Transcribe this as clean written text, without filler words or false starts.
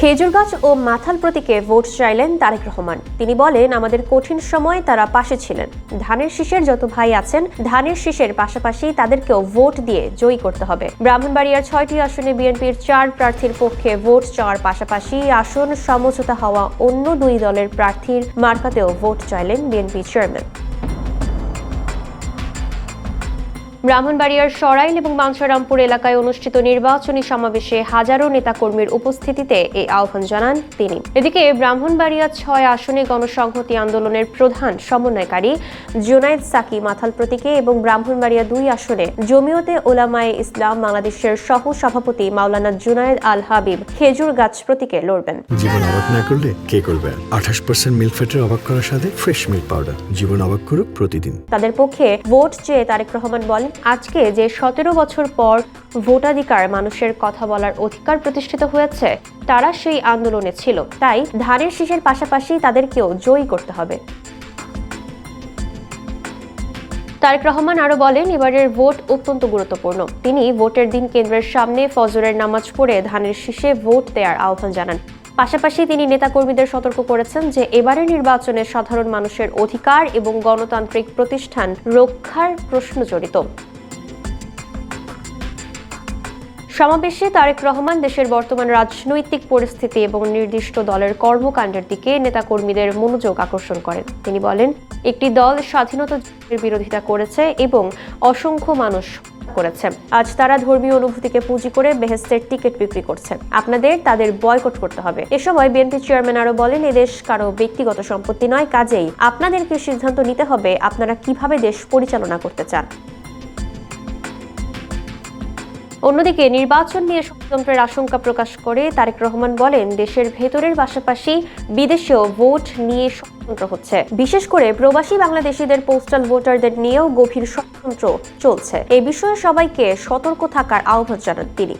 খেজুরগাছ ও মাথাল প্রতীকে ভোট চাইলেন তারেক রহমান। তিনি বলেন, আমাদের কঠিন সময় তারা পাশে ছিলেন। ধানের শীষের যত ভাই আছেন, ধানের শীষের পাশাপাশি তাদেরকেও ভোট দিয়ে জয়ী করতে হবে। ব্রাহ্মণবাড়িয়ার 6টি আসনে বিএনপির 4 প্রার্থীর পক্ষে ভোট চাওয়ার পাশাপাশি আসন সমঝোতা হওয়া অন্য 2 দলের প্রার্থীর মার্কাতেও ভোট চাইলেন বিএনপি চেয়ারম্যান। ব্রাহ্মণবাড়িয়ার সরাইল এবং বাঞ্ছারামপুর এলাকায় অনুষ্ঠিত নির্বাচনী সমাবেশে হাজারো নেতাকর্মীর উপস্থিতিতে এই আহ্বান জানান তিনি। এদিকে ব্রাহ্মণবাড়িয়া 6 আসনে গণসংহতি আন্দোলনের প্রধান সমন্বয়কারী জুনায়েদ সাকি মাথাল প্রতীকে এবং ব্রাহ্মণবাড়িয়া 2 আসনে জমিয়তে ওলামায়ে ইসলাম বাংলাদেশের সহ সভাপতি মাওলানা জুনায়েদ আল হাবিব খেজুর গাছ প্রতীকে লড়বেন। জীবন অবাক না করলে কে করবে? 28% মিল্ক ফ্যাটের অবাক করার সাথে ফ্রেশ মিল্ক পাউডার। জীবন অবাক করুক প্রতিদিন। তাদের পক্ষে ভোট চেয়ে তারেক রহমান বলেন, আজকে যে 17 বছর পর ভোটাধিকার, মানুষের কথা বলার অধিকার প্রতিষ্ঠিত হয়েছে, তারা সেই আন্দোলনে ছিল। তাই ধানের শীষের পাশাপাশি তাদেরকেও জয়ী করতে হবে। তারেক রহমান আরো বলেন, এবারের ভোট অত্যন্ত গুরুত্বপূর্ণ। তিনি ভোটের দিন কেন্দ্রের সামনে ফজরের নামাজ পড়ে ধানের শীষে ভোট দেওয়ার আহ্বান জানান। পাশাপাশি তিনি নেতাকর্মীদের সতর্ক করেছেন যে এবারের নির্বাচনে সাধারণ মানুষের অধিকার এবং গণতান্ত্রিক প্রতিষ্ঠান রক্ষার প্রশ্ন জড়িত। সমাবেশে তারেক রহমান দেশের বর্তমান রাজনৈতিক পরিস্থিতি এবং নির্দিষ্ট দলের কর্মকাণ্ডের দিকে নেতাকর্মীদের মনোযোগ আকর্ষণ করেন। তিনি বলেন, একটি দল স্বাধীনতার বিরোধিতা করেছে এবং অসংখ্য মানুষ করেছে। আজ তারা ধর্মীয় অনুভূতিকে পুঁজি করে বেহেশতের টিকিট বিক্রি করছে। আপনাদের তাদের বয়কট করতে হবে। এ সময় বিএনপি চেয়ারম্যান আরো বলেন, এদেশ কারো ব্যক্তিগত সম্পত্তি নয়, কাজেই আপনাদেরকে সিদ্ধান্ত নিতে হবে আপনারা কিভাবে দেশ পরিচালনা করতে চান। অন্যদিকে নির্বাচন নিয়ে ষড়যন্ত্রের আশঙ্কা প্রকাশ করে তারেক রহমান বলেন, দেশের ভেতরের পাশাপাশি বিদেশেও ভোট নিয়ে ষড়যন্ত্র হচ্ছে। বিশেষ করে প্রবাসী বাংলাদেশিদের পোস্টাল ভোটারদের নিয়েও গভীর ষড়যন্ত্র চলছে। এই বিষয়ে সবাইকে সতর্ক থাকার আহ্বান জানান তিনি।